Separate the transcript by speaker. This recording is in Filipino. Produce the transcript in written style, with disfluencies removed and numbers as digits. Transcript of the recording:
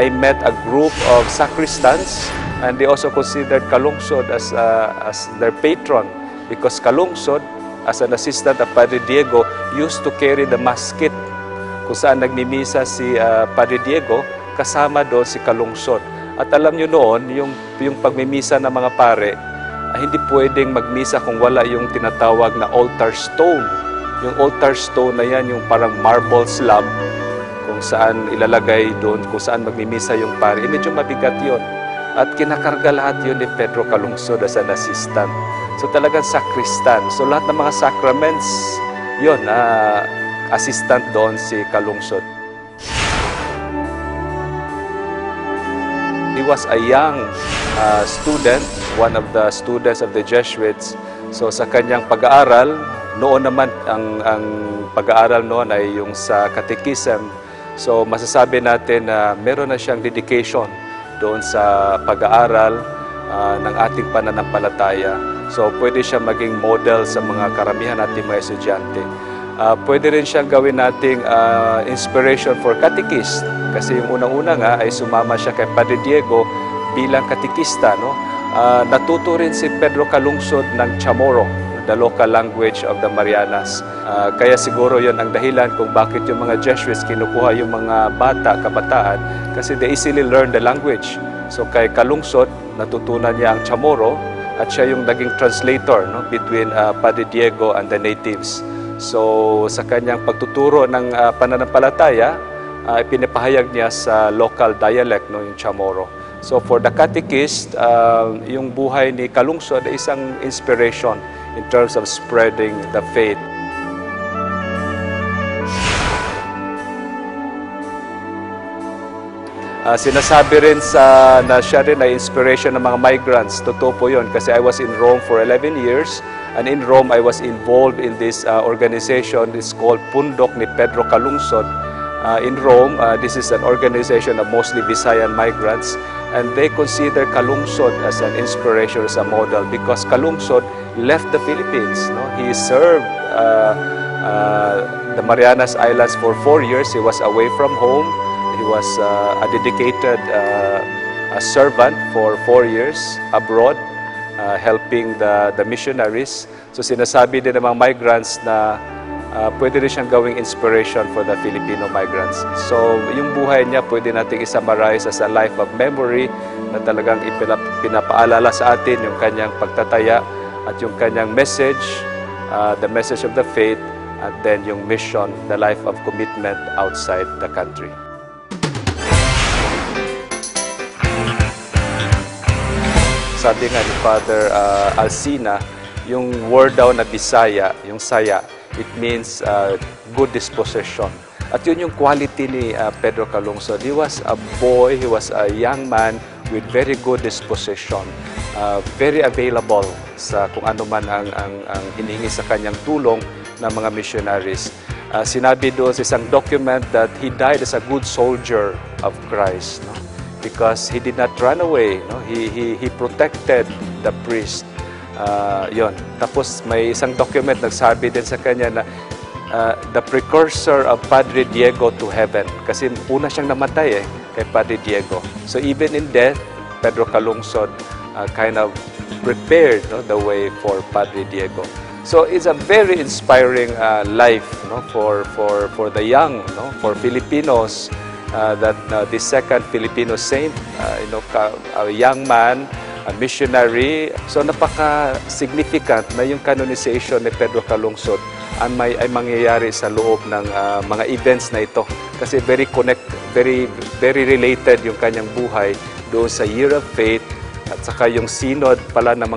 Speaker 1: I met a group of sacristans, and they also considered Kalungsod as their patron, because Kalungsod, as an assistant of Padre Diego, used to carry the maskit. Kung saan nagmimisa si Padre Diego, kasama doon si Kalungsod. At alam nyo noon, yung pagmimisa ng mga pare, hindi pwedeng magmisa kung wala yung tinatawag na altar stone. Yung altar stone na yan, yung parang marble slab, kung saan ilalagay doon, kung saan magmimisa yung pare. Medyo mabigat yun. At kinakarga lahat yun ni Pedro Kalungsod as an assistant. So talagang sakristan. So lahat ng mga sacraments, yun, assistant doon si Kalungsod. He was a young student, one of the students of the Jesuits. So sa kanyang pag-aaral, noon naman, ang pag-aaral noon ay yung sa catechism. So masasabi natin na meron na siyang dedication doon sa pag-aaral ng ating pananampalataya. So pwede siya maging model sa mga karamihan nating mga estudyante. Pwede rin siyang gawin nating inspiration for catechist. Kasi yung unang-una nga ay sumama siya kay Padre Diego bilang katekista. No? Natuto rin si Pedro Kalungsod ng Chamorro, the local language of the Marianas. Kaya siguro yon ang dahilan kung bakit yung mga Jesuits kinukuha yung mga bata, kabataan, kasi they easily learn the language. So kay Kalungsod, natutunan niya ang Chamorro at siya yung naging translator, no, between Padre Diego and the natives. So sa kanyang pagtuturo ng pananampalataya, pinapahayag niya sa local dialect, no, yung Chamorro. So for the catechist, yung buhay ni Kalungsod ay isang inspiration in terms of spreading the faith. Sinasabi rin na siya rin ay inspiration ng mga migrants. Totoo po yun kasi I was in Rome for 11 years, and in Rome I was involved in this organization. It's called Pundok ni Pedro Kalungsod. In Rome, this is an organization of mostly Visayan migrants, and they consider Kalungsod as an inspiration, as a model, because Kalungsod left the Philippines. No? He served the Marianas Islands for 4 years. He was away from home. He was a dedicated servant for 4 years abroad, helping the missionaries. So sinasabi din ng mga migrants na pwede rin siyang gawing inspiration for the Filipino migrants. So yung buhay niya pwede nating isummarize as a life of memory na talagang pinapaalala sa atin yung kanyang pagtataya at yung kanyang message, the message of the faith, and then yung mission, the life of commitment outside the country. Sabi nga ni Father Alcina, yung word daw na Bisaya, yung saya, it means good disposition. At yun yung quality ni Pedro Kalungsod. He was a boy, he was a young man with very good disposition. Very available sa kung ano man ang hinihingi sa kanyang tulong ng mga missionaries. Sinabi doon sa isang document that he died as a good soldier of Christ. No? Because he did not run away, no? He protected the priest. Yon. Tapos may isang document nagsabi din sa kanya na the precursor of Padre Diego to heaven. Kasi una siyang namatay kay Padre Diego. So even in death, Pedro Kalungsod kind of prepared, no, the way for Padre Diego. So it's a very inspiring life, no, for the young, no, for Filipinos. That the second Filipino saint, a young man, a missionary. So napaka-significant na yung canonization ni Pedro Kalungsod ay mangyayari sa loob ng mga events na ito. Kasi very related yung kanyang buhay doon sa Year of Faith at saka yung synod pala ng